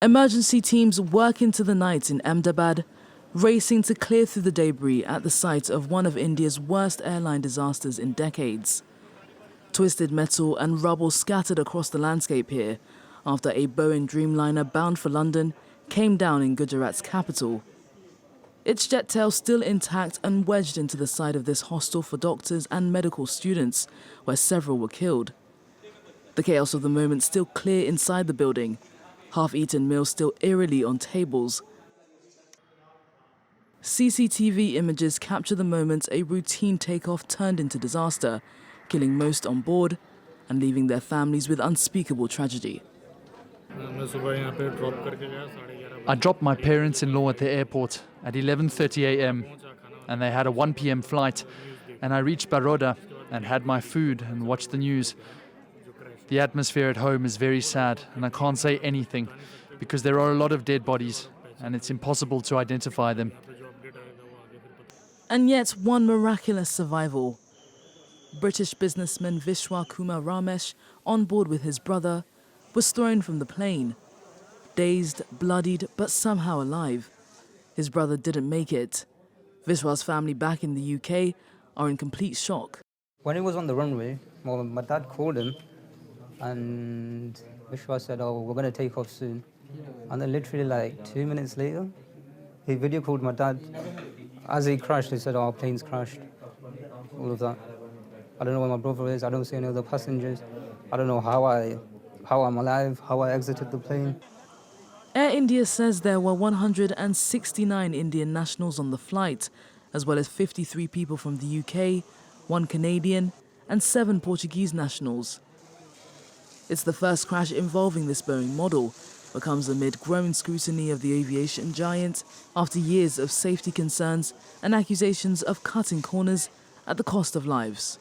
Emergency teams work into the night in Ahmedabad, racing to clear through the debris at the site of one of India's worst airline disasters in decades. Twisted metal and rubble scattered across the landscape here after a Boeing Dreamliner bound for London came down in Gujarat's capital. Its jet tail still intact and wedged into the side of this hostel for doctors and medical students, where several were killed. The chaos of the moment still clear inside the building, half-eaten meals still eerily on tables. CCTV images capture the moment a routine takeoff turned into disaster, killing most on board and leaving their families with unspeakable tragedy. I dropped my parents-in-law at the airport at 11:30 a.m. and they had a 1 p.m. flight, and I reached Baroda and had my food and watched the news. The atmosphere at home is very sad, and I can't say anything because there are a lot of dead bodies and it's impossible to identify them. And yet one miraculous survival. British businessman Vishwa Kumar Ramesh, on board with his brother, was thrown from the plane. Dazed, bloodied, but somehow alive. His brother didn't make it. Vishwa's family back in the UK are in complete shock. When he was on the runway, well, my dad called him and Vishwa said, "Oh, we're going to take off soon." And then literally like 2 minutes later, he video called my dad. As he crashed, he said, "Oh, our plane's crashed." All of that. I don't know where my brother is. I don't see any other passengers. I don't know how I'm alive, how I exited the plane. Air India says there were 169 Indian nationals on the flight, as well as 53 people from the UK, 1 Canadian, and 7 Portuguese nationals. It's the first crash involving this Boeing model, but comes amid growing scrutiny of the aviation giant after years of safety concerns and accusations of cutting corners at the cost of lives.